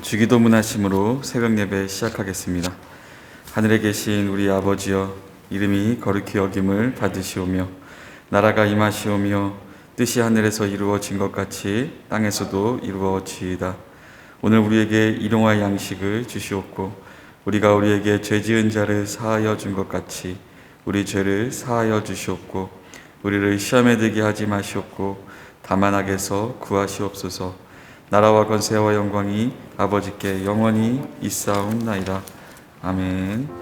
주기도문 하심으로 새벽 예배 시작하겠습니다. 하늘에 계신 우리 아버지여, 이름이 거룩히 여김을 받으시오며 나라가 임하시오며 뜻이 하늘에서 이루어진 것 같이 땅에서도 이루어지이다. 오늘 우리에게 일용할 양식을 주시옵고 우리가 우리에게 죄 지은 자를 사하여 준 것 같이 우리 죄를 사하여 주시옵고 우리를 시험에 들게 하지 마시옵고 다만 악에서 구하시옵소서. 나라와 권세와 영광이 아버지께 영원히 있사옵나이다. 아멘.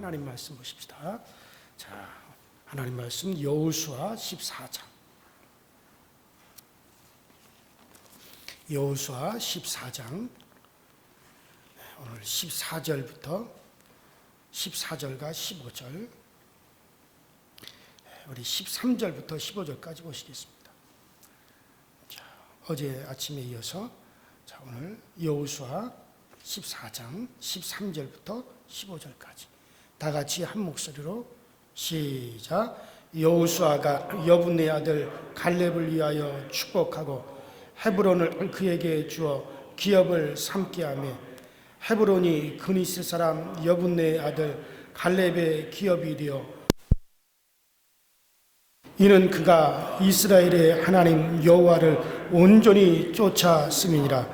하나님 말씀 보십시다. 자, 하나님 말씀 여호수아 14장. 여호수아 14장. 오늘 14절부터 14절과 15절. 우리 13절부터 15절까지 보시겠습니다. 자, 어제 아침에 이어서 자, 오늘 여호수아 14장 13절부터 15절까지 다 같이 한 목소리로 시작. 여호수아가 여분네 아들 갈렙을 위하여 축복하고 헤브론을 그에게 주어 기업을 삼게 하며 헤브론이 그니스 사람 여분네의 아들 갈렙의 기업이 되어 이는 그가 이스라엘의 하나님 여호와를 온전히 쫓았음이니라.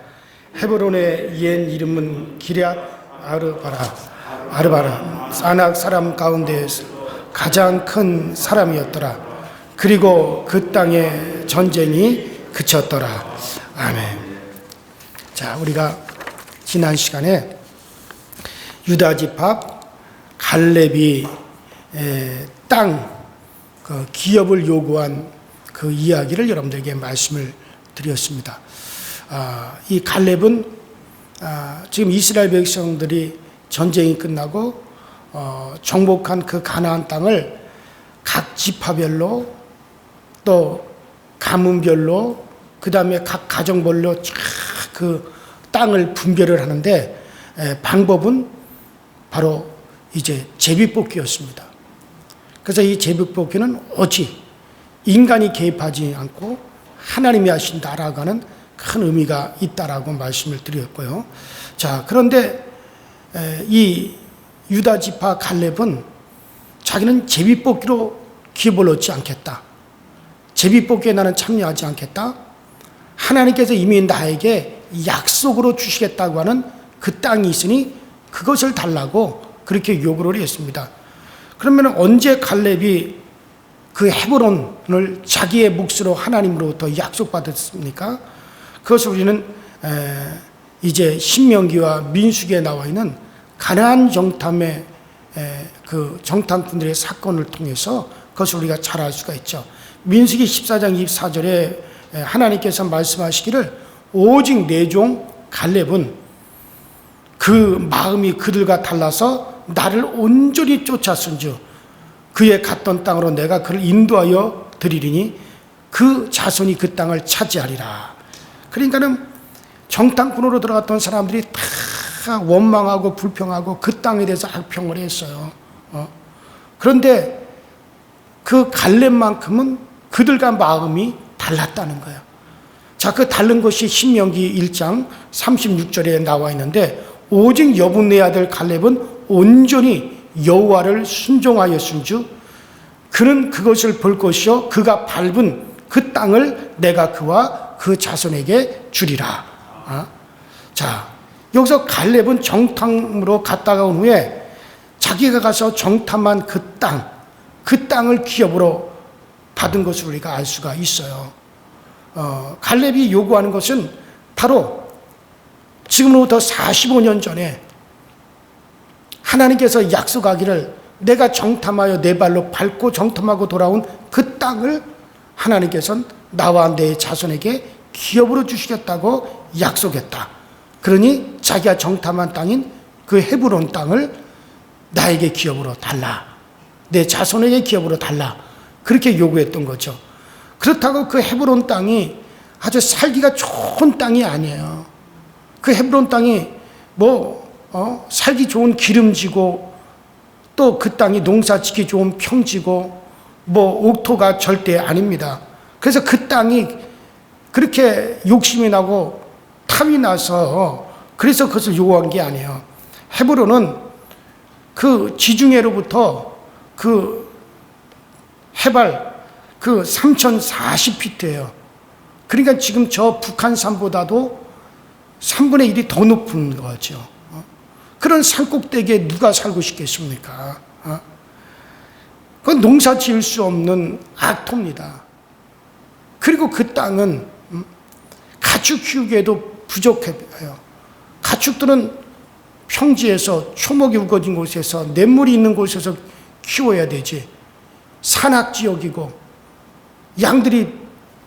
헤브론의 옛 이름은 기럇 아르바라 아낙 사람 가운데에서 가장 큰 사람이었더라. 그리고 그 땅에 전쟁이 그쳤더라. 아멘. 자, 우리가 지난 시간에 유다 지파 갈렙이 땅 그 기업을 요구한 그 이야기를 여러분들에게 말씀을 드렸습니다. 이 갈렙은 지금 이스라엘 백성들이 전쟁이 끝나고 정복한 그 가나안 땅을 각 지파별로 또 가문별로 그 다음에 각 가정별로 쫙 그 땅을 분별을 하는데 방법은 바로 이제 제비뽑기였습니다. 그래서 이 제비뽑기는 오직 인간이 개입하지 않고 하나님이 하신다라고 하는 큰 의미가 있다라고 말씀을 드렸고요. 자, 그런데 이 유다 지파 갈렙은 자기는 제비뽑기로 기업을 얻지 않겠다. 제비뽑기에 나는 참여하지 않겠다. 하나님께서 이미 나에게 약속으로 주시겠다고 하는 그 땅이 있으니 그것을 달라고 그렇게 요구를 했습니다. 그러면 언제 갈렙이 그 헤브론을 자기의 몫으로 하나님으로부터 약속받았습니까? 그것을 우리는 이제 신명기와 민수기에 나와 있는 가나안 정탐의 그 정탐꾼들의 사건을 통해서 그것을 우리가 잘 알 수가 있죠. 민수기 14장 24절에 하나님께서 말씀하시기를 오직 내 종 갈렙은 그 마음이 그들과 달라서 나를 온전히 쫓았은즉 그의 갔던 땅으로 내가 그를 인도하여 드리리니 그 자손이 그 땅을 차지하리라. 그러니까는 정탐꾼으로 들어갔던 사람들이 다 원망하고 불평하고 그 땅에 대해서 악평을 했어요. 그런데 그 갈렙만큼은 그들과 마음이 달랐다는 거예요. 자, 그 다른 것이 신명기 1장 36절에 나와 있는데 오직 여분네 아들 갈렙은 온전히 여호와를 순종하였은즉 그는 그것을 볼 것이요 그가 밟은 그 땅을 내가 그와 그 자손에게 주리라. 자, 여기서 갈렙은 정탐으로 갔다가 온 후에 자기가 가서 정탐한 그 땅을 기업으로 받은 것을 우리가 알 수가 있어요. 갈렙이 요구하는 것은 바로 지금으로부터 45년 전에 하나님께서 약속하기를 내가 정탐하여 내 발로 밟고 정탐하고 돌아온 그 땅을 하나님께서는 나와 내 자손에게 기업으로 주시겠다고 약속했다. 그러니 자기가 정탐한 땅인 그 헤브론 땅을 나에게 기업으로 달라. 내 자손에게 기업으로 달라. 그렇게 요구했던 거죠. 그렇다고 그 헤브론 땅이 아주 살기가 좋은 땅이 아니에요. 그 헤브론 땅이 살기 좋은 기름지고 또 그 땅이 농사 짓기 좋은 평지고 옥토가 절대 아닙니다. 그래서 그 땅이 그렇게 욕심이 나고 탐이 나서 그래서 그것을 요구한 게 아니에요. 헤브론은 그 지중해로부터 그 해발 그 3040피트예요. 그러니까 지금 저 북한산보다도 3분의 1이 더 높은 거죠. 그런 산꼭대기에 누가 살고 싶겠습니까? 그건 농사 지을 수 없는 악토입니다. 그리고 그 땅은 가축 키우기에도 부족해요. 가축들은 평지에서 초목이 우거진 곳에서 냇물이 있는 곳에서 키워야 되지. 산악지역이고 양들이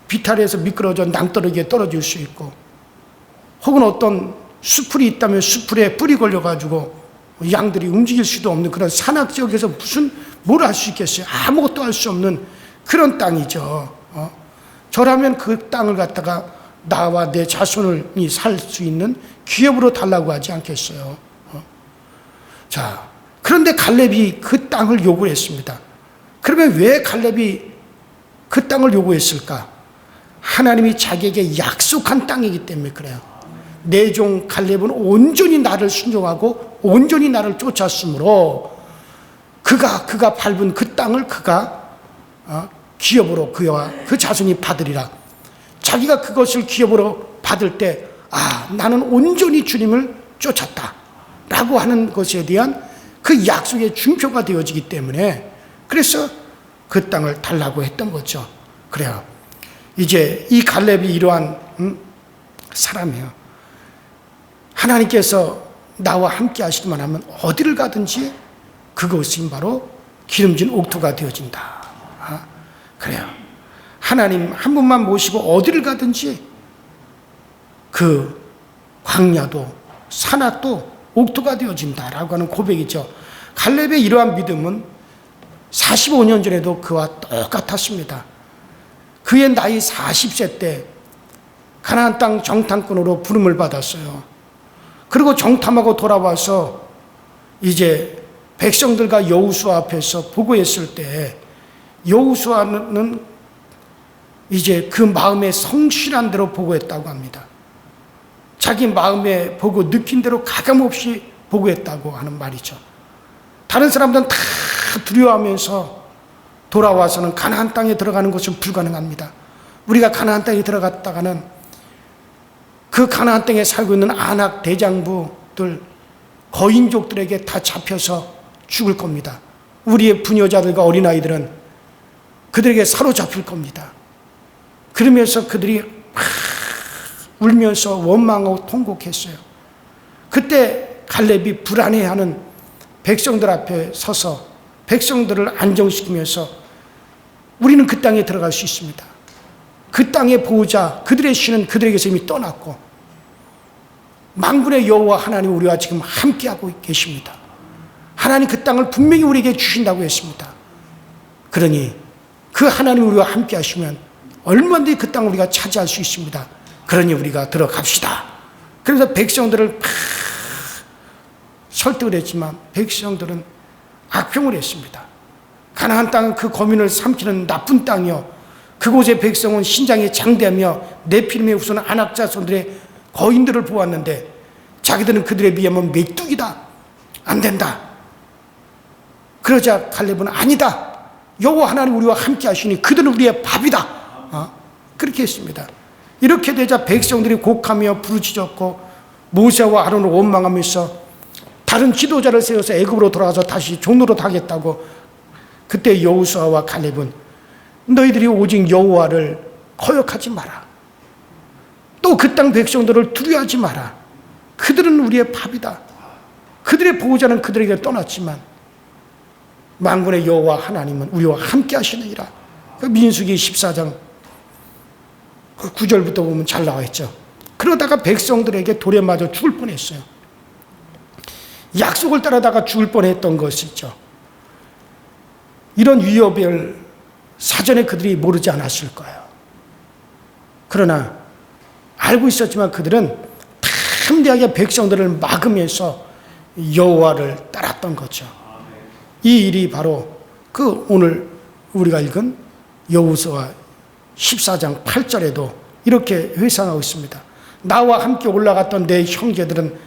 비탈해서 미끄러져 낭떠러지에 떨어질 수 있고 혹은 어떤 수풀이 있다면 수풀에 뿌리 걸려가지고 양들이 움직일 수도 없는 그런 산악지역에서 뭘 할 수 있겠어요? 아무것도 할 수 없는 그런 땅이죠. 저라면 그 땅을 갖다가 나와 내 자손이 살 수 있는 기업으로 달라고 하지 않겠어요? 자, 그런데 갈렙이 그 땅을 요구했습니다. 그러면 왜 갈렙이 그 땅을 요구했을까? 하나님이 자기에게 약속한 땅이기 때문에 그래요. 내 종 갈렙은 온전히 나를 순종하고 온전히 나를 쫓았으므로 그가 밟은 그 땅을 그가 기업으로 그와 그 자손이 받으리라. 자기가 그것을 기업으로 받을 때 나는 온전히 주님을 쫓았다 라고 하는 것에 대한 그 약속의 준표가 되어지기 때문에 그래서 그 땅을 달라고 했던 거죠. 그래요. 이제 이 갈렙이 이러한 사람이에요. 하나님께서 나와 함께 하시기만 하면 어디를 가든지 그것이 바로 기름진 옥토가 되어진다. 그래요. 하나님 한 분만 모시고 어디를 가든지 그 광야도 산악도 옥토가 되어진다라고 하는 고백이죠. 갈렙의 이러한 믿음은 45년 전에도 그와 똑같았습니다. 그의 나이 40세 때 가나안 땅 정탐꾼으로 부름을 받았어요. 그리고 정탐하고 돌아와서 이제 백성들과 여호수아 앞에서 보고했을 때 여호수아는 이제 그 마음에 성실한 대로 보고했다고 합니다. 자기 마음에 보고 느낀 대로 가감없이 보고했다고 하는 말이죠. 다른 사람들은 다 두려워하면서 돌아와서는 가나안 땅에 들어가는 것은 불가능합니다. 우리가 가나안 땅에 들어갔다가는 그 가나안 땅에 살고 있는 아낙 대장부들 거인족들에게 다 잡혀서 죽을 겁니다. 우리의 부녀자들과 어린아이들은 그들에게 사로잡힐 겁니다. 그러면서 그들이 울면서 원망하고 통곡했어요. 그때 갈렙이 불안해하는 백성들 앞에 서서 백성들을 안정시키면서 우리는 그 땅에 들어갈 수 있습니다. 그 땅의 보호자 그들의 신은 그들에게서 이미 떠났고 만군의 여호와 하나님 우리와 지금 함께하고 계십니다. 하나님 그 땅을 분명히 우리에게 주신다고 했습니다. 그러니 그 하나님 우리와 함께 하시면 얼마든지 그 땅을 우리가 차지할 수 있습니다. 그러니 우리가 들어갑시다. 그래서 백성들을 설득을 했지만 백성들은 악평을 했습니다. 가나안 땅은 그 거민을 삼키는 나쁜 땅이요 그곳의 백성은 신장이 장대하며 네피림의 후손 아낙 자손들의 거인들을 보았는데 자기들은 그들에 비하면 메뚜기다. 안 된다. 그러자 갈렙은 아니다. 여호와 하나님 우리와 함께 하시니 그들은 우리의 밥이다. 그렇게 했습니다. 이렇게 되자 백성들이 곡하며 부르짖었고 모세와 아론을 원망하면서 다른 지도자를 세워서 애굽으로 돌아가서 다시 종로로 하겠다고. 그때 여호수아와 갈렙은 너희들이 오직 여호와를 거역하지 마라. 또 그 땅 백성들을 두려워하지 마라. 그들은 우리의 밥이다. 그들의 보호자는 그들에게 떠났지만 만군의 여호와 하나님은 우리와 함께 하시느니라. 민수기 14장 9절부터 보면 잘 나와 있죠. 그러다가 백성들에게 돌에 맞아 죽을 뻔했어요. 약속을 따르다가 죽을 뻔했던 것이죠. 이런 위협을 사전에 그들이 모르지 않았을 거예요. 그러나 알고 있었지만 그들은 담대하게 백성들을 막으면서 여호와를 따랐던 거죠. 이 일이 바로 그 오늘 우리가 읽은 여호수아 14장 8절에도 이렇게 회상하고 있습니다. 나와 함께 올라갔던 내 형제들은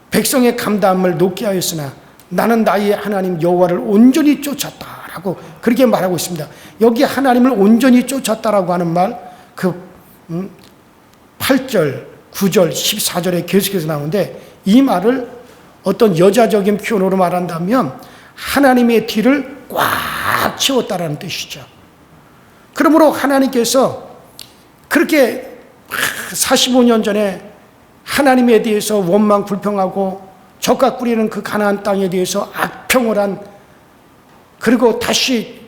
백성의 감담을 높게 하였으나 나는 나의 하나님 여호와를 온전히 쫓았다라고 그렇게 말하고 있습니다. 여기 하나님을 온전히 쫓았다라고 하는 말, 그 8절, 9절, 14절에 계속해서 나오는데 이 말을 어떤 여자적인 표현으로 말한다면 하나님의 뒤를 꽉 채웠다라는 뜻이죠. 그러므로 하나님께서 그렇게 45년 전에 하나님에 대해서 원망 불평하고 적각 꾸리는 그 가나안 땅에 대해서 악평을 한, 그리고 다시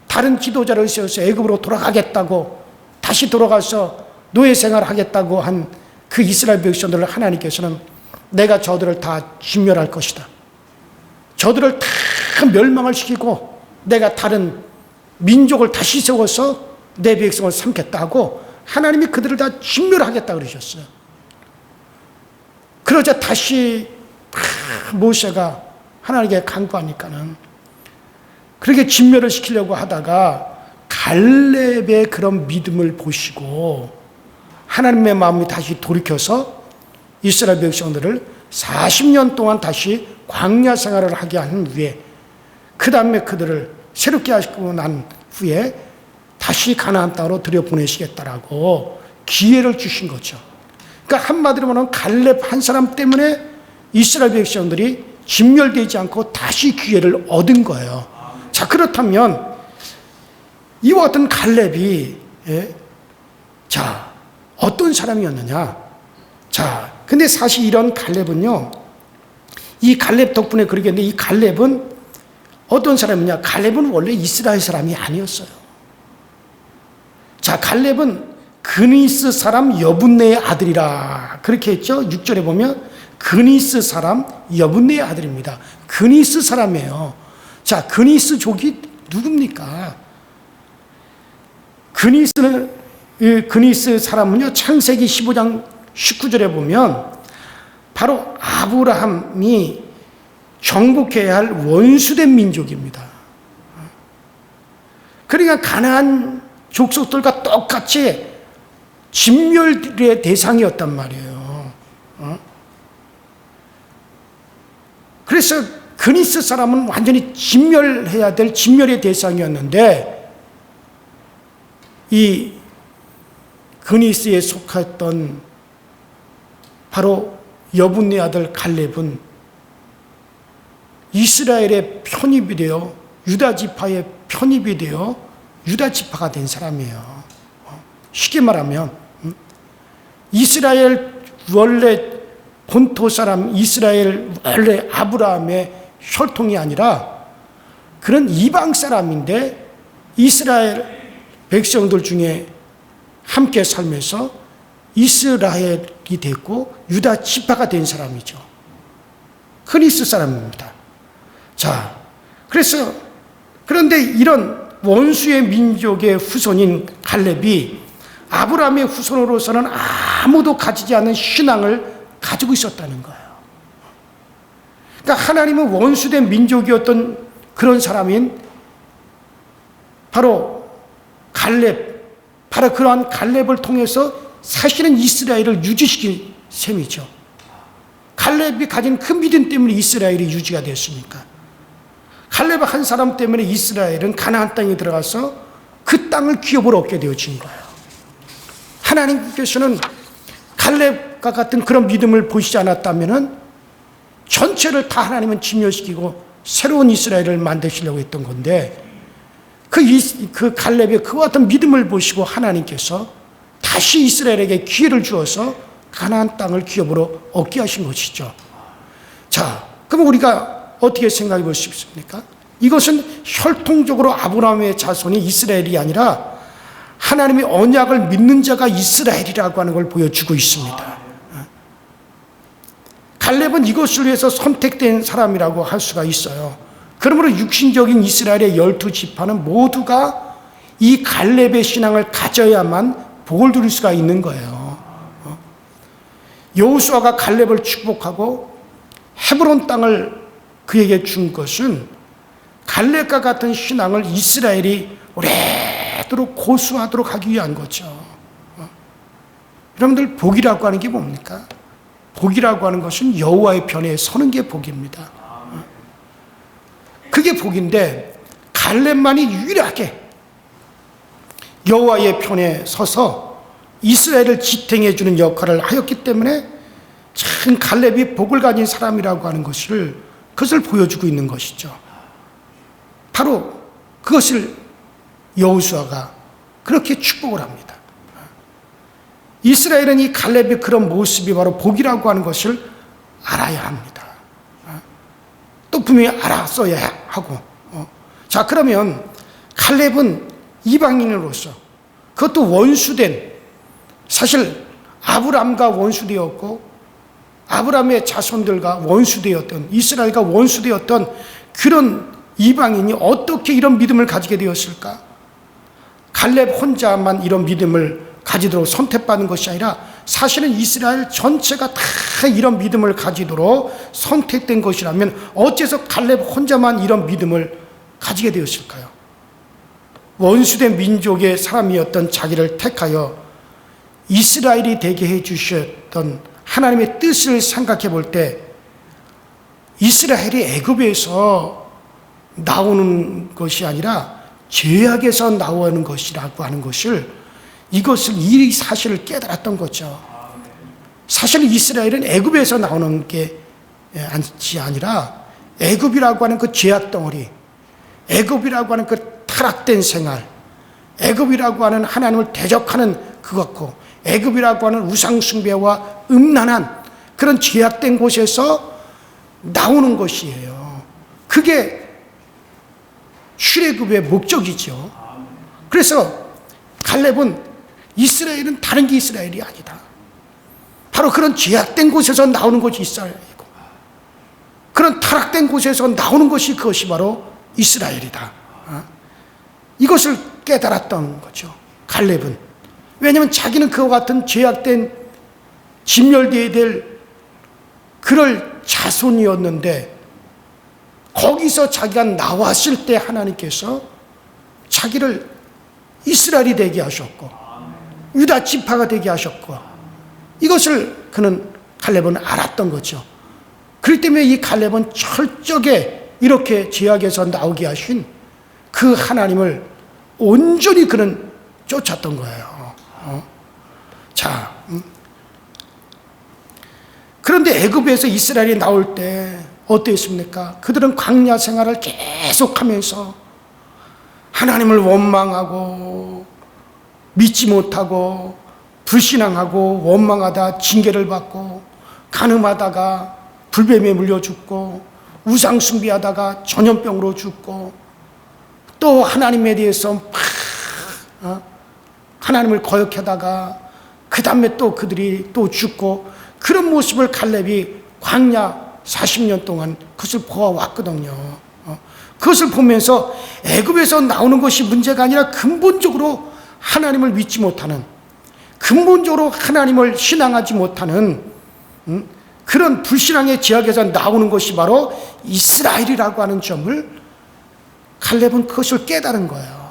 다른 지도자를 세워서 애굽으로 돌아가겠다고 다시 돌아가서 노예 생활을 하겠다고 한 그 이스라엘 백성들을 하나님께서는 내가 저들을 다 진멸할 것이다. 저들을 다 멸망을 시키고 내가 다른 민족을 다시 세워서 내 백성을 삼겠다고 하나님이 그들을 다 진멸하겠다 그러셨어요. 그러자 다시 모세가 하나님께 간구하니까는 그렇게 진멸을 시키려고 하다가 갈렙의 그런 믿음을 보시고 하나님의 마음이 다시 돌이켜서 이스라엘 백성들을 40년 동안 다시 광야 생활을 하게 한 후에 그 다음에 그들을 새롭게 하시고 난 후에 다시 가나안 땅으로 들여보내시겠다라고 기회를 주신 거죠. 그러니까 한마디로 말하면 갈렙 한 사람 때문에 이스라엘 백성들이 진멸되지 않고 다시 기회를 얻은 거예요. 자, 그렇다면 이와 같은 갈렙이 자, 어떤 사람이었느냐? 자, 근데 사실 이런 갈렙은요, 이 갈렙 덕분에 그러겠는데 이 갈렙은 어떤 사람이냐? 갈렙은 원래 이스라엘 사람이 아니었어요. 자, 갈렙은 그니스 사람 여분네의 아들이라 그렇게 했죠. 6절에 보면 그니스 사람 여분네의 아들입니다. 그니스 사람이에요. 자, 그니스족이 누굽니까? 그니스 사람은요, 창세기 15장 19절에 보면 바로 아브라함이 정복해야 할 원수된 민족입니다. 그러니까 가나안 족속들과 똑같이 진멸의 대상이었단 말이에요. 그래서 그니스 사람은 완전히 진멸해야 될 진멸의 대상이었는데 이 그니스에 속했던 바로 여분네 아들 갈렙은 이스라엘의 편입이 되어 유다 지파의 편입이 되어 유다 지파가 된 사람이에요. 쉽게 말하면 이스라엘 원래 본토 사람 이스라엘 원래 아브라함의 혈통이 아니라 그런 이방 사람인데 이스라엘 백성들 중에 함께 살면서 이스라엘이 됐고 유다 지파가 된 사람이죠. 그니스 사람입니다. 자, 그런데 이런 원수의 민족의 후손인 갈렙이 아브라함의 후손으로서는 아무도 가지지 않은 신앙을 가지고 있었다는 거예요. 그러니까 하나님은 원수된 민족이었던 그런 사람인 바로 갈렙, 바로 그러한 갈렙을 통해서 사실은 이스라엘을 유지시킨 셈이죠. 갈렙이 가진 큰 믿음 때문에 이스라엘이 유지가 됐으니까. 갈렙 한 사람 때문에 이스라엘은 가나안 땅에 들어가서 그 땅을 기업으로 얻게 되어진 거예요. 하나님께서는 갈렙과 같은 그런 믿음을 보시지 않았다면 전체를 다 하나님은 진멸시키고 새로운 이스라엘을 만드시려고 했던 건데 그 갈렙의 그와 같은 믿음을 보시고 하나님께서 다시 이스라엘에게 기회를 주어서 가나안 땅을 기업으로 얻게 하신 것이죠. 자, 그럼 우리가 어떻게 생각해 볼 수 있습니까? 이것은 혈통적으로 아브라함의 자손이 이스라엘이 아니라 하나님의 언약을 믿는 자가 이스라엘이라고 하는 걸 보여주고 있습니다. 갈렙은 이것을 위해서 선택된 사람이라고 할 수가 있어요. 그러므로 육신적인 이스라엘의 12지파는 모두가 이 갈렙의 신앙을 가져야만 복을 누릴 수가 있는 거예요. 여호수아가 갈렙을 축복하고 헤브론 땅을 그에게 준 것은 갈렙과 같은 신앙을 이스라엘이 오래도록 고수하도록 하기 위한 거죠. 여러분들 복이라고 하는 게 뭡니까? 복이라고 하는 것은 여호와의 편에 서는 게 복입니다. 그게 복인데 갈렙만이 유일하게 여호와의 편에 서서 이스라엘을 지탱해 주는 역할을 하였기 때문에 참 갈렙이 복을 가진 사람이라고 하는 그것을 보여주고 있는 것이죠. 바로 그것을 여호수아가 그렇게 축복을 합니다. 이스라엘은 이 갈렙의 그런 모습이 바로 복이라고 하는 것을 알아야 합니다. 또 분명히 알았어야 하고. 자, 그러면 갈렙은 이방인으로서 그것도 원수된, 사실 아브람과 원수되었고 아브람의 자손들과 원수되었던, 이스라엘과 원수되었던 그런 이방인이 어떻게 이런 믿음을 가지게 되었을까? 갈렙 혼자만 이런 믿음을 가지도록 선택받는 것이 아니라 사실은 이스라엘 전체가 다 이런 믿음을 가지도록 선택된 것이라면 어째서 갈렙 혼자만 이런 믿음을 가지게 되었을까요? 원수된 민족의 사람이었던 자기를 택하여 이스라엘이 되게 해주셨던 하나님의 뜻을 생각해 볼 때 이스라엘이 애굽에서 나오는 것이 아니라 죄악에서 나오는 것이라고 하는 것을, 이것을, 이 사실을 깨달았던 거죠. 사실 이스라엘은 애굽에서 나오는 게 아니라 애굽이라고 하는 그 죄악 덩어리, 애굽이라고 하는 그 타락된 생활, 애굽이라고 하는 하나님을 대적하는 그것고, 애굽이라고 하는 우상 숭배와 음란한 그런 죄악된 곳에서 나오는 것이에요. 그게 출애굽의 목적이죠. 그래서 갈렙은 이스라엘은 다른 게 이스라엘이 아니다. 바로 그런 죄악된 곳에서 나오는 것이 이스라엘이고, 그런 타락된 곳에서 나오는 것이, 그것이 바로 이스라엘이다. 이것을 깨달았던 거죠, 갈렙은. 왜냐하면 자기는 그와 같은 죄악된, 진멸되어야 될 그럴 자손이었는데, 거기서 자기가 나왔을 때 하나님께서 자기를 이스라엘이 되게 하셨고 유다 지파가 되게 하셨고, 이것을 갈렙은 알았던 거죠. 그렇기 때문에 이 갈렙은 철저하게 이렇게 죄악에서 나오게 하신 그 하나님을 온전히 그는 쫓았던 거예요. 자, 그런데 애굽에서 이스라엘이 나올 때 어땠습니까? 그들은 광야 생활을 계속하면서 하나님을 원망하고 믿지 못하고 불신앙하고 원망하다 징계를 받고, 간음하다가 불뱀에 물려 죽고, 우상 숭배하다가 전염병으로 죽고, 또 하나님에 대해서 하나님을 거역하다가 그 다음에 또 그들이 또 죽고, 그런 모습을 갈렙이 광야 40년 동안 그것을 보아왔거든요. 그것을 보면서 애굽에서 나오는 것이 문제가 아니라 근본적으로 하나님을 믿지 못하는, 근본적으로 하나님을 신앙하지 못하는 그런 불신앙의 죄악에서 나오는 것이 바로 이스라엘이라고 하는 점을 갈렙은 그것을 깨달은 거예요.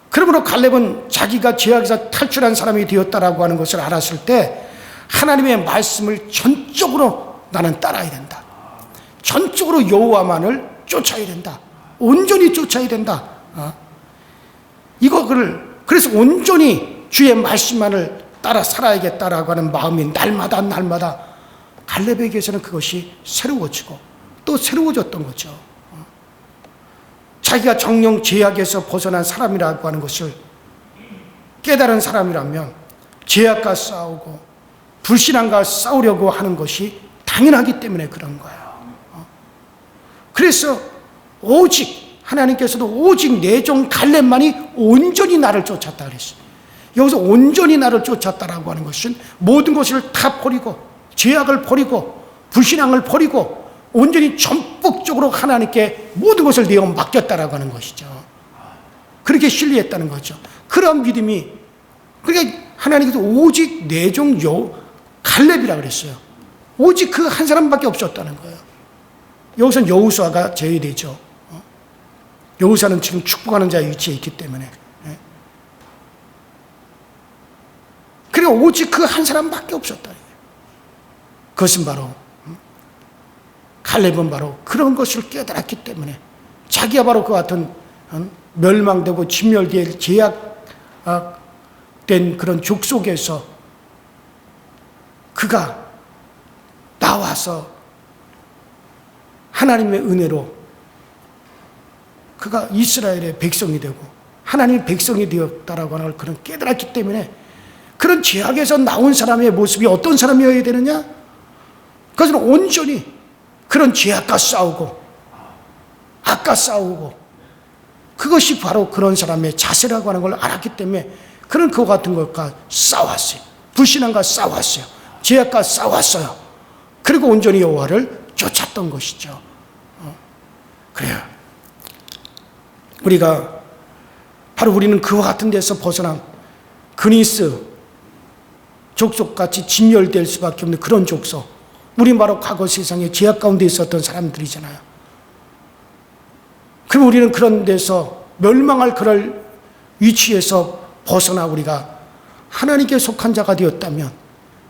그러므로 갈렙은 자기가 죄악에서 탈출한 사람이 되었다라고 하는 것을 알았을 때 하나님의 말씀을 전적으로 나는 따라야 된다. 전적으로 여호와만을 쫓아야 된다. 온전히 쫓아야 된다. 그래서 온전히 주의 말씀만을 따라 살아야겠다라고 하는 마음이 날마다 갈렙에게서는 그것이 새로워지고 또 새로워졌던 거죠. 자기가 정령 죄악에서 벗어난 사람이라고 하는 것을 깨달은 사람이라면 죄악과 싸우고 불신앙과 싸우려고 하는 것이 당연하기 때문에 그런 거예요. 그래서 오직 하나님께서도 오직 내 종 갈렙만이 온전히 나를 쫓았다 그랬어요. 여기서 온전히 나를 쫓았다라고 하는 것은 모든 것을 다 버리고, 죄악을 버리고, 불신앙을 버리고 온전히 전폭적으로 하나님께 모든 것을 내어 맡겼다라고 하는 것이죠. 그렇게 신뢰했다는 거죠. 그런 믿음이, 그러니까 하나님께서 오직 내 종 갈렙이라고 그랬어요. 오직 그 한 사람밖에 없었다는 거예요. 여기서는 여호수아가 제외되죠. 여호수아는 지금 축복하는 자의 위치에 있기 때문에. 그리고 오직 그 한 사람밖에 없었다. 그것은 바로 갈렙은 바로 그런 것을 깨달았기 때문에 자기가 바로 그 같은 멸망되고 진멸될 제약된 그런 족속에서 그가 나와서 하나님의 은혜로 그가 이스라엘의 백성이 되고 하나님의 백성이 되었다라고 하는 걸 그는 깨달았기 때문에, 그런 죄악에서 나온 사람의 모습이 어떤 사람이어야 되느냐? 그것은 온전히 그런 죄악과 싸우고 악과 싸우고, 그것이 바로 그런 사람의 자세라고 하는 걸 알았기 때문에 그는 그와 같은 것과 싸웠어요. 불신앙과 싸웠어요. 죄악과 싸웠어요. 그리고 온전히 여호와를 쫓았던 것이죠. 그래요. 우리는 그와 같은 데서 벗어난 그니스 족속같이 진멸될 수밖에 없는 그런 족속. 우린 바로 과거 세상에 죄악 가운데 있었던 사람들이잖아요. 그럼 우리는 그런 데서 멸망할 그럴 위치에서 벗어나 우리가 하나님께 속한 자가 되었다면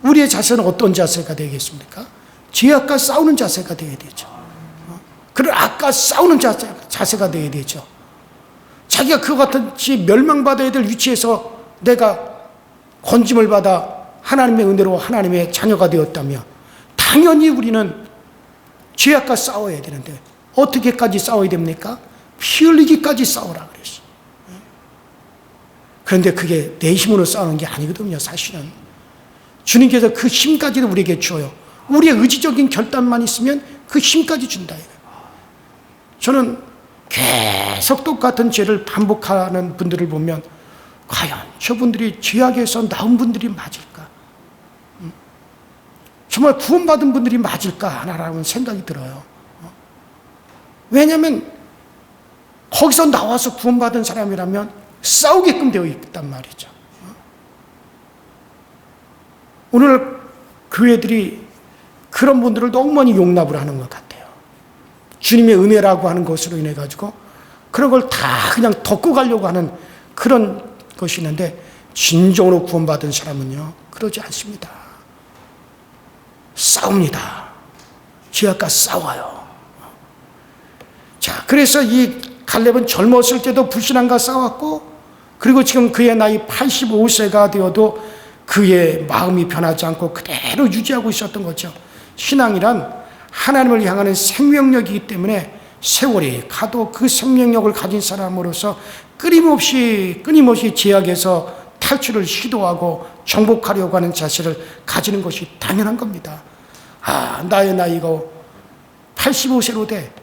우리의 자세는 어떤 자세가 되겠습니까? 죄악과 싸우는 자세가 되어야 되죠. 그런 악과 싸우는 자세가 되어야 되죠. 자기가 그와 같이 멸망받아야 될 위치에서 내가 건짐을 받아 하나님의 은혜로 하나님의 자녀가 되었다면 당연히 우리는 죄악과 싸워야 되는데 어떻게까지 싸워야 됩니까? 피 흘리기까지 싸우라 그랬어. 그런데 그게 내 힘으로 싸우는 게 아니거든요. 사실은 주님께서 그 힘까지도 우리에게 줘요. 우리의 의지적인 결단만 있으면 그 힘까지 준다. 저는 계속 똑같은 죄를 반복하는 분들을 보면 과연 저분들이 죄악에서 나온 분들이 맞을까? 정말 구원받은 분들이 맞을까 하나라는 생각이 들어요. 왜냐하면 거기서 나와서 구원받은 사람이라면 싸우게끔 되어 있단 말이죠. 오늘 교회들이 그런 분들을 너무 많이 용납을 하는 것 같아요. 주님의 은혜라고 하는 것으로 인해 가지고 그런 걸 다 그냥 덮고 가려고 하는 그런 것이 있는데 진정으로 구원받은 사람은요 그러지 않습니다. 싸웁니다. 죄악과 싸워요. 자, 그래서 이 갈렙은 젊었을 때도 불신앙과 싸웠고 그리고 지금 그의 나이 85세가 되어도 그의 마음이 변하지 않고 그대로 유지하고 있었던 거죠. 신앙이란 하나님을 향하는 생명력이기 때문에 세월이 가도 그 생명력을 가진 사람으로서 끊임없이 죄악에서 탈출을 시도하고 정복하려고 하는 자세를 가지는 것이 당연한 겁니다. 나의 나이가 85세로 돼.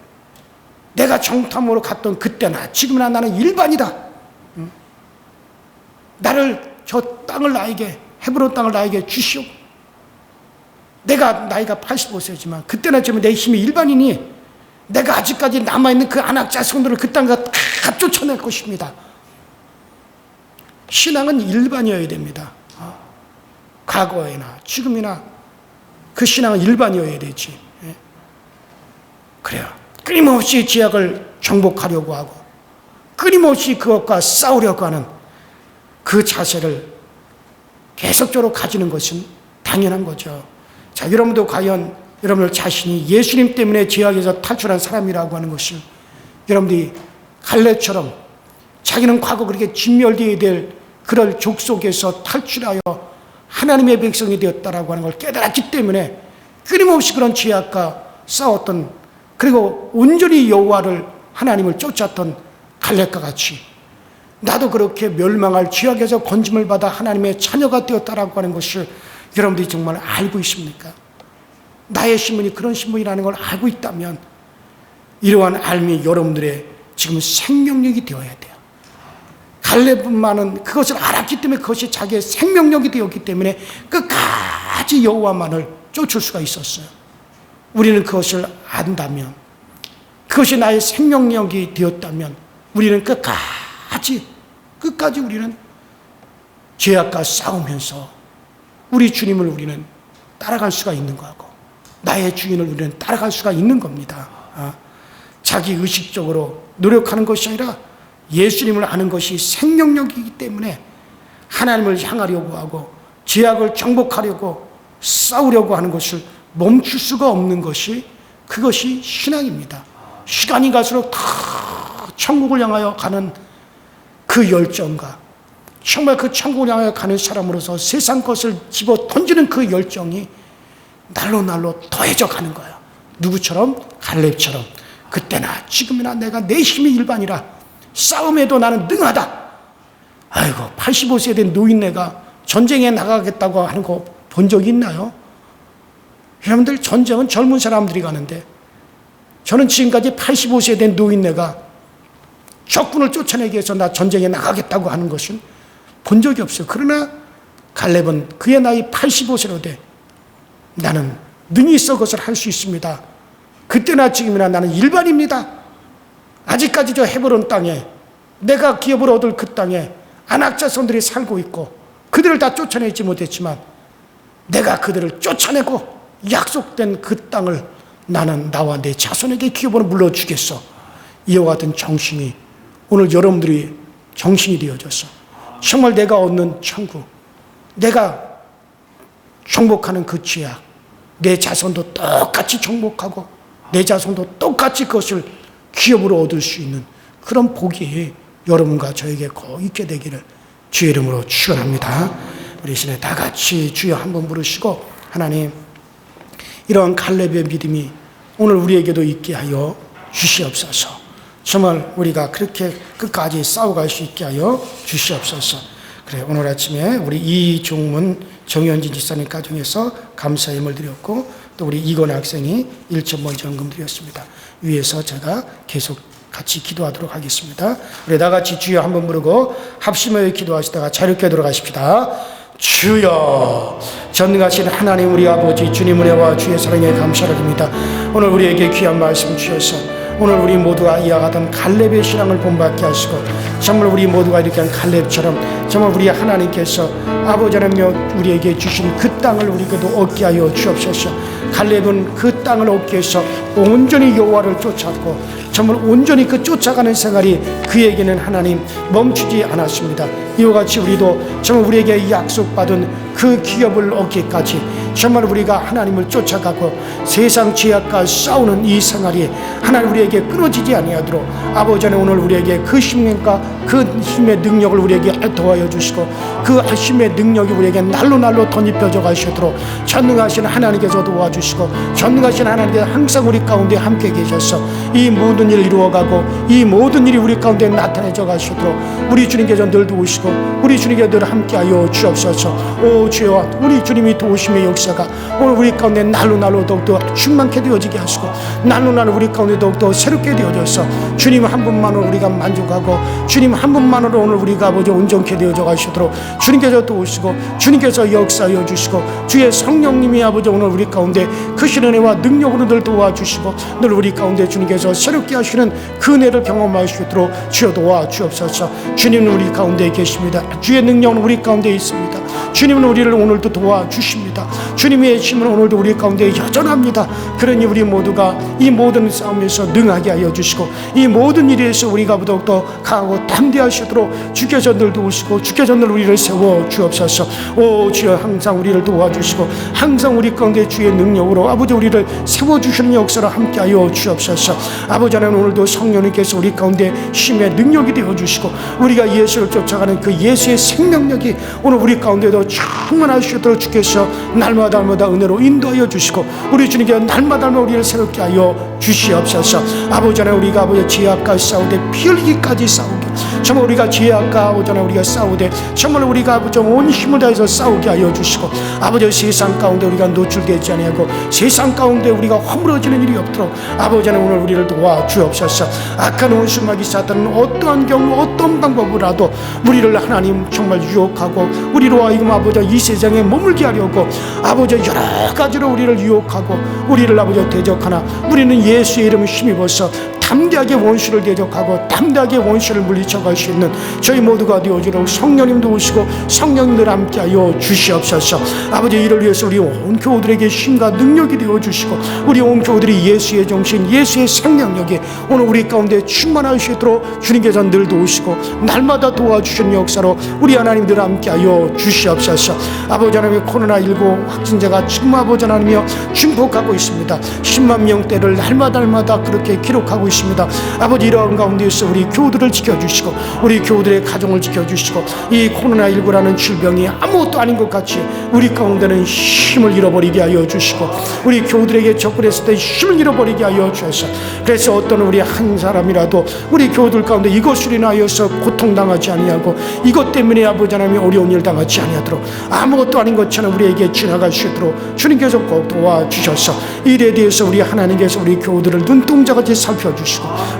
내가 정탐으로 갔던 그때나 지금이나 나는 일반이다. 나를 저 땅을 나에게 헤브론 땅을 나에게 주시오. 내가 나이가 85세지만 그때나 지금 내 힘이 일반이니 내가 아직까지 남아있는 그 안악자손들을 그 땅과 다 쫓아낼 것입니다. 신앙은 일반이어야 됩니다. 과거에나 지금이나 그 신앙은 일반이어야 되지. 그래요. 끊임없이 죄악을 정복하려고 하고 끊임없이 그것과 싸우려고 하는 그 자세를 계속적으로 가지는 것은 당연한 거죠. 자, 여러분도 과연 여러분들 자신이 예수님 때문에 죄악에서 탈출한 사람이라고 하는 것을 여러분들이 갈렙처럼 자기는 과거 그렇게 진멸되어야 될 그럴 족속에서 탈출하여 하나님의 백성이 되었다라고 하는 걸 깨달았기 때문에 끊임없이 그런 죄악과 싸웠던 그리고 온전히 여호와를 하나님을 쫓았던 갈렙과 같이 나도 그렇게 멸망할 죄악에서 건짐을 받아 하나님의 자녀가 되었다라고 하는 것을 여러분들이 정말 알고 있습니까? 나의 신분이 그런 신분이라는 걸 알고 있다면 이러한 삶이 여러분들의 지금 생명력이 되어야 돼요. 갈렙만은 그것을 알았기 때문에 그것이 자기의 생명력이 되었기 때문에 끝까지 여호와만을 쫓을 수가 있었어요. 우리는 그것을 안다면 그것이 나의 생명력이 되었다면 우리는 끝까지 우리는 죄악과 싸우면서 우리 주님을 우리는 따라갈 수가 있는 거고 나의 주인을 우리는 따라갈 수가 있는 겁니다. 자기 의식적으로 노력하는 것이 아니라 예수님을 아는 것이 생명력이기 때문에 하나님을 향하려고 하고 죄악을 정복하려고 싸우려고 하는 것을 멈출 수가 없는 것이 그것이 신앙입니다. 시간이 갈수록 다 천국을 향하여 가는 그 열정과 정말 그 천국을 향하여 가는 사람으로서 세상 것을 집어 던지는 그 열정이 날로 더해져 가는 거예요. 누구처럼? 갈렙처럼. 그때나 지금이나 내가 내 힘이 일반이라 싸움에도 나는 능하다. 아이고 85세 된 노인네가 전쟁에 나가겠다고 하는 거 본 적이 있나요? 여러분들 전쟁은 젊은 사람들이 가는데 저는 지금까지 85세 된 노인네가 적군을 쫓아내기 위해서 나 전쟁에 나가겠다고 하는 것은 본 적이 없어요. 그러나 갈렙은 그의 나이 85세로 돼 나는 능히 있어 그것을 할 수 있습니다. 그때나 지금이나 나는 일반입니다. 아직까지 저 헤브론 땅에 내가 기업을 얻을 그 땅에 안악자손들이 살고 있고 그들을 다 쫓아내지 못했지만 내가 그들을 쫓아내고 약속된 그 땅을 나는 나와 내 자손에게 기업으로 물려주겠어. 이와 같은 정신이 오늘 여러분들이 정신이 되어져서 정말 내가 얻는 천국, 내가 정복하는 그 죄악, 내 자손도 똑같이 정복하고 내 자손도 똑같이 그것을 기업으로 얻을 수 있는 그런 복이 여러분과 저에게 꼭 있게 되기를 주의 이름으로 축원합니다. 우리 시내 다 같이 주여 한번 부르시고, 하나님 이러한 갈렙의 믿음이 오늘 우리에게도 있게 하여 주시옵소서. 정말 우리가 그렇게 끝까지 싸워갈 수 있게 하여 주시옵소서. 그래, 오늘 아침에 우리 이종문 정현진 집사님 가정에서 감사의 힘을 드렸고, 또 우리 이건 학생이 1,000번 전금 드렸습니다. 위에서 제가 계속 같이 기도하도록 하겠습니다. 우리 다 같이 주여 한번 부르고 합심하여 기도하시다가 자유롭게 돌아가십시다. 주여, 전능하신 하나님 우리 아버지, 주님 은혜와 주의 사랑에 감사를 드립니다. 오늘 우리에게 귀한 말씀 주셔서 오늘 우리 모두가 이어가던 갈렙의 신앙을 본받게 하시고, 정말 우리 모두가 이렇게 한 갈렙처럼 정말 우리 하나님께서 아버지 하나님 우리에게 주신 그 땅을 우리에게도 얻게 하여 주옵소서. 갈렙은 그 땅을 얻기 위해서 온전히 여호와를 쫓았고, 정말 온전히 그 쫓아가는 생활이 그에게는 하나님 멈추지 않았습니다. 이와 같이 우리도 정말 우리에게 약속받은 그 기업을 얻기까지 정말 우리가 하나님을 쫓아가고 세상 죄악과 싸우는 이 생활이 하나님 우리에게 끊어지지 아니하도록 아버지 하나님 오늘 우리에게 그 힘과 그 힘의 능력을 우리에게 도와여 주시고, 그 힘의 능력이 우리에게 날로 덧입혀져 가시도록 전능하신 하나님께서 도와주시고, 전능하신 하나님께서 항상 우리 가운데 함께 계셔서 이 모든 일을 이루어가고 이 모든 일이 우리 가운데 나타내져 가시도록 우리 주님께서 늘 도우시고 우리 주님께서 늘 함께하여 주옵소서. 오 주여, 우리 주님이 도우심의 역사가 오늘 우리 가운데 날로 더욱더 충만케 되어지게 하시고, 날로 우리 가운데 더욱더 새롭게 되어져서 주님 한 분만으로 우리가 만족하고 주님 한 분만으로 오늘 우리가 아버지 온전케 되어져 가시도록 주님께서 도우시고 주님께서 역사하여 주시고, 주의 성령님이 아버지 오늘 우리 가운데 크신 은혜와 능력으로 늘 도와주시고 늘 우리 가운데 주님께서 새롭게 하시는 그 은혜를 경험할 수 있도록 주여 도와주옵소서. 주님은 우리 가운데 계십니다. 주의 능력은 우리 가운데 있습니다. 주님은 우리를 오늘도 도와주십니다. 주님의 힘은 오늘도 우리 가운데 여전합니다. 그러니 우리 모두가 이 모든 싸움에서 능하게 하여 주시고 이 모든 일에서 우리가 더욱더 강하고 담대하시도록 주께서 늘 도우시고 주께서 늘 우리를 세워 주옵소서. 오 주여, 항상 우리를 도와주시고 항상 우리 가운데 주의 능력으로 아버지 우리를 세워주시는 역사를 함께하여 주옵소서. 아버지 하나님 오늘도 성령님께서 우리 가운데 힘의 능력이 되어주시고 우리가 예수를 쫓아가는 그 예수의 생명력이 오늘 우리 가운데도 충만하시도록 주께서 날마다 은혜로 인도하여 주시고 우리 주님께 날마다 우리를 새롭게 하여 주시옵소서. 아버지 하나님 우리가 아버지 죄악과 싸우되 피 흘리기까지 싸우게, 정말 우리가 죄악과 아버지 하나님 우리가 싸우되 정말 우리가 아버지 온 힘을 다해서 싸우게 하여 주시고, 아버지 세상 가운데 우리가 노출되지 아니하고 세상 가운데 우리가 허물어지는 일이 없도록 아버지 하나님 오늘 우리를 도와주옵소서. 악한 원수마귀 사탄은 어떠한 경우 어떤 방법으로라도 우리를 하나님 정말 유혹하고 우리로 하여금 아버지 이 세상에 머물게 하려고 아버지 여러 가지로 우리를 유혹하고 우리를 아버지 대적하나 우리는 예수의 이름을 힘입어서 담대하게 원수를 대적하고 담대하게 원수를 물리쳐갈 수 있는 저희 모두가 되어주도록 성령님도 오시고 성령님들 함께하여 주시옵소서. 아버지 이를 위해서 우리 온 교우들에게 힘과 능력이 되어주시고 우리 온 교우들이 예수의 정신 예수의 생명력이 오늘 우리 가운데 충만할 수 있도록 주님께서 늘 도우시고 날마다 도와주시는 역사로 우리 하나님들 함께하여 주시옵소서. 아버지 하나님의 코로나19 확진자가 지금 아버지 하나님이여 증폭하고 있습니다. 10만 명대를 날마다 그렇게 기록하고 있습니다. 아버지 이러한 가운데에서 우리 교우들을 지켜주시고 우리 교우들의 가정을 지켜주시고 이 코로나19라는 질병이 아무것도 아닌 것 같이 우리 가운데는 힘을 잃어버리게 하여 주시고 우리 교우들에게 접근했을 때 힘을 잃어버리게 하여 주셔서, 그래서 어떤 우리 한 사람이라도 우리 교우들 가운데 이것으로 인하여서 고통당하지 아니하고 이것 때문에 아버지 하나님이 어려운 일 당하지 아니하도록 아무것도 아닌 것처럼 우리에게 지나갈 수 있도록 주님께서 꼭 도와주셔서 일에 대해서 우리 하나님께서 우리 교우들을 눈동자같이 살펴주시고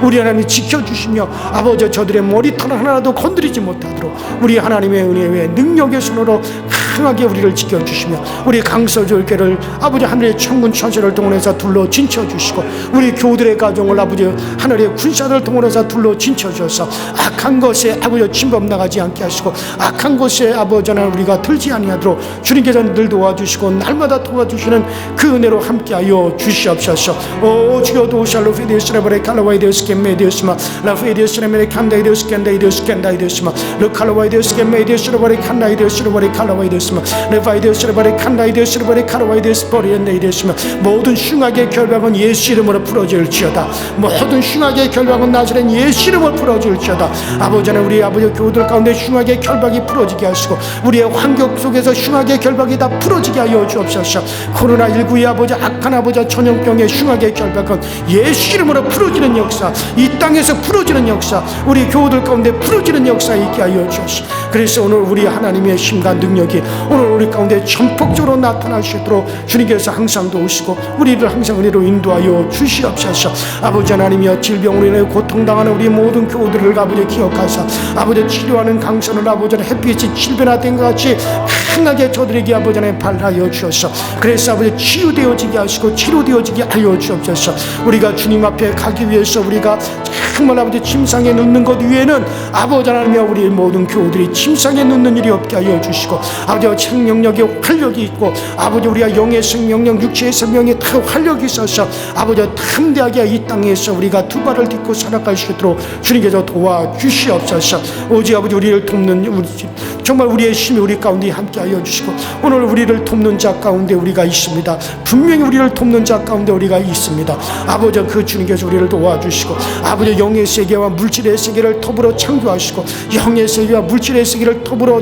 우리 하나님 지켜주시며 아버지 저들의 머리털 하나라도 건드리지 못하도록 우리 하나님의 은혜의 능력의 손으로 강하게 우리를 지켜주시며 우리 강서절교를 아버지 하늘의 천군 천사를 동원해서 둘러 진쳐주시고 우리 교우들의 가정을 아버지 하늘의 군사를 동원해서 둘러 진쳐주셔서 악한 것에 아버지 침범 나가지 않게 하시고 악한 것에 아버지 하나님 우리가 들지 아니하도록 주님께서 늘 도와주시고 날마다 도와주시는 그 은혜로 함께하여 주시옵소서. 오 주여 도샬로 페데스라바레 칼라와이 데스케메 데스마 라페데스라메레 칸다이 데스켄다이 데스켄다이 데스마 르칼라와이 데스케메 데스라바레 칸다이 데스라바레 칼라와이 데스 되었으며 레바이데스를 바리 칸라이데스를 바리 카라와이데스 버리엔네 되었으며 모든 흉악의 결박은 예수 이름으로 풀어질지어다. 모든 흉악의 결박은 나사렛 예수 이름으로 풀어질지어다. 아버지 하나님 우리 아버지 교우들 가운데 흉악의 결박이 풀어지게 하시고 우리의 환경 속에서 흉악의 결박이 다 풀어지게 하여 주옵소서. 코로나19의 아버지 악한 아버지 전염병의 흉악의 결박은 예수 이름으로 풀어지는 역사, 이 땅에서 풀어지는 역사, 우리 교우들 가운데 풀어지는 역사 있게 하여 주옵소서. 그래서 오늘 우리 하나님의 힘과 능력이 오늘 우리 가운데 전폭적으로 나타나시도록 주님께서 항상 도우시고 우리를 항상 은혜로 인도하여 주시옵소서. 아버지 하나님이여 질병으로 인해 고통당하는 우리 모든 교우들을 아버지 기억하사 아버지 치료하는 강선을 아버지 햇빛이 칠변화된 것 같이 강하게 저들에게 아버지 하나님 발하여 주셔서 그래서 아버지 치유되어지게 하시고 치료되어지게 하여 주옵소서. 우리가 주님 앞에 가기 위해서 우리가 정말 아버지 침상에 눕는 것 위에는 아버지 하나님이여 우리 모든 교우들이 침상에 눕는 일이 없게 하여 주시고 아버지 생명력에 활력이 있고 아버지 우리가 영의 생명력 육체의 생명에 다 활력이 있어서 아버지 탐대하게 이 땅에서 우리가 두 발을 딛고 살아갈 수 있도록 주님께서 도와주시옵소서. 오직 아버지 우리를 돕는 우리 정말 우리의 힘이 우리 가운데 함께하여 주시고 오늘 우리를 돕는 자 가운데 우리가 있습니다. 분명히 우리를 돕는 자 가운데 우리가 있습니다. 아버지 그 주님께서 우리를 도와주시고 아버지 영의 세계와 물질의 세계를 더불어 창조하시고 영의 세계와 물질의 세계를 더불어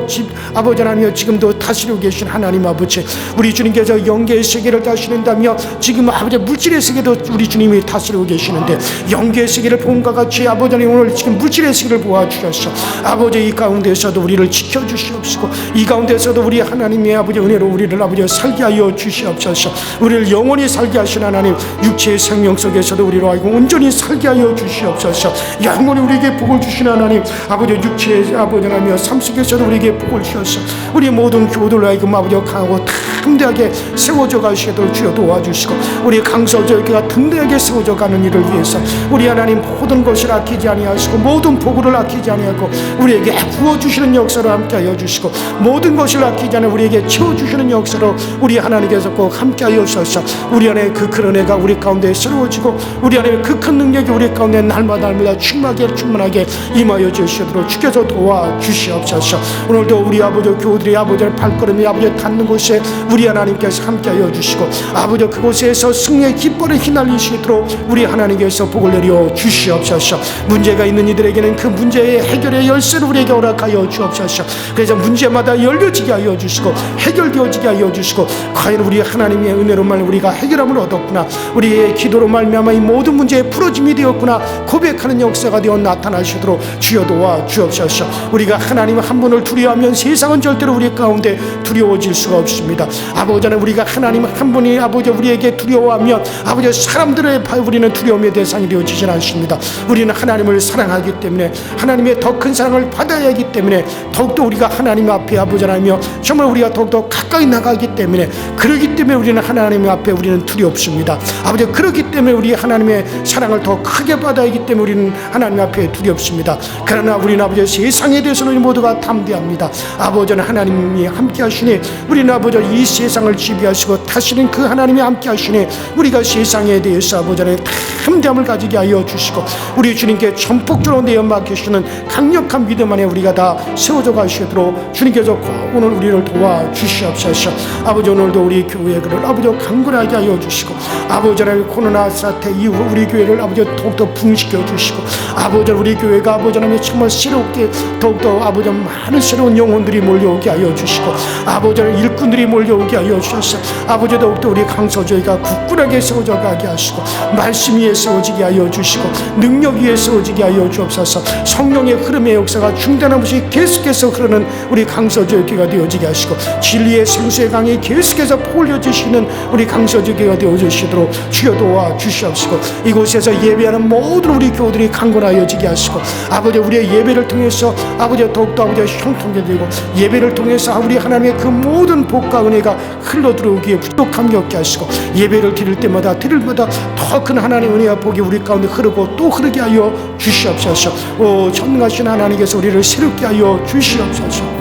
아버지 하나님이여 지금도 다스리고 계신 하나님 아버지 우리 주님께서 영계의 세계를 다스린다며 지금 아버지 물질의 세계도 우리 주님이 다스리고 계시는데 영계의 세계를 본과 같이 아버지 하나님 오늘 지금 물질의 세계를 보아주셔서 아버지 이 가운데서도 우리를 지켜주시옵시고 이 가운데서도 우리 하나님의 아버지 은혜로 우리를 아버지 살게 하여 주시옵소서. 우리를 영원히 살게 하신 하나님 육체의 생명 속에서도 우리로 하여금 온전히 살게 하여 주시옵소서. 영원히 우리에게 복을 주신 하나님 아버지 육체의 아버지 하나님의 삶 속에서도 우리에게 복을 주셔서 우리 모든 교우들로 하여금 아버지 강하고 든든하게 세워져 가시도록 주여 도와주시고 우리 강서절교가 든든하게 세워져 가는 일을 위해서 우리 하나님 모든 것을 아끼지 아니하시고 모든 복을 아끼지 아니하고 우리에게 부어주시는 역사로 함께하여 주시고 모든 것을 아끼지 않아 우리에게 채워주시는 역사로 우리 하나님께서 꼭 함께하여 주셔서 우리 안에 그 큰 은혜가 우리 가운데 새로워지고 우리 안에 그 큰 능력이 우리 가운데 날마다 충만하게 임하여 주시도록 주께서 도와주시옵소서. 오늘도 우리 아버지 교우들이 아버지의 발걸음이 아버지 닿는 곳에 우리 하나님께서 함께하여 주시고 아버지 그곳에서 승리의 깃발을 휘날리시도록 우리 하나님께서 복을 내려 주시옵소서. 문제가 있는 이들에게는 그 문제의 해결의 열쇠를 우리에게 허락하여 주옵소서. 그래서 문제마다 열려지게 하여 주시고 해결되어지게 하여 주시고 과연 우리 하나님의 은혜로만 우리가 해결함을 얻었구나 우리의 기도로 말미암아 이 모든 문제의 풀어짐이 되었구나 고백하는 역사가 되어 나타나시도록 주여 도와 주옵소서. 우리가 하나님 한 분을 두려워하면 세상은 절대로 우리 가운데 두려워질 수가 없습니다. 아버지 하나님 우리가 하나님 한 분이 아버지 우리에게 두려워하면 아버지 사람들의 우리는 두려움의 대상이 되어지질 않습니다. 우리는 하나님을 사랑하기 때문에 하나님의 더 큰 사랑을 받아야 하기 때문에 더욱더 우리가 하나님 앞에 아버지 하나님이여 정말 우리가 더욱더 가까이 나가기 때문에 그러기 때문에 우리는 하나님 앞에 우리는 두렵습니다. 아버지 그렇기 때문에 우리 하나님의 사랑을 더 크게 받아야 하기 때문에 우리는 하나님 앞에 두렵습니다. 그러나 우리는 아버지 세상에 대해서는 모두가 담대합니다. 아버지는 하나님이 함께 하시니 우리는 아버지 이 세상을 지배하시고 다스리는 그 하나님이 함께 하시니 우리가 세상에 대해서 아버지는 담대함을 가지게 하여 주시고 우리 주님께 전폭적으로 내어 맡기시는 강력한 믿음 안에 우리가 다 세워져 가시도록 주님께서 오늘 우리를 도와주시옵소서. 아버지 오늘도 우리 교회 그를 아버지 강건하게 하여 주시고 아버지 하나님 코로나 사태 이후 우리 교회를 아버지 더욱더 붕시켜 주시고 아버지 우리 교회가 아버지 하나님 정말 새롭게 더욱더 아버지 많은 새로운 영혼들이 몰려오게 하여 주시고 아버지 일꾼들이 몰려오게 하여 주셔서 아버지 더욱더 우리 강서교회가 굳건하게 세워져 가게 하시고 말씀 위에 세워지게 하여 주시고 능력 위에 세워지게 하여 주옵소서. 성령의 흐름의 역사가 중단함 없이 계속해서 흐르는 우리 강서교회가 되어지게 하시고 진리의 생수의 강이 계속해서 포올려지시는 우리 강서교회가 되어주시도록 주여 도와 주시옵시고 이곳에서 예배하는 모든 우리 교우들이 강건하여지게 하시고 아버지 우리의 예배를 통해서 아버지 더욱더 아버지 형통하게 되고 예배를 통해서 우리 하나님의 그 모든 복과 은혜가 흘러들어오기에 부족함이 없게 하시고 예배를 드릴 때마다 더 큰 하나님의 은혜와 복이 우리 가운데 흐르고 또 흐르게 하여 주시옵소서. 오 전능하신 하나님께서 우리를 새롭게 하여 주시옵소서.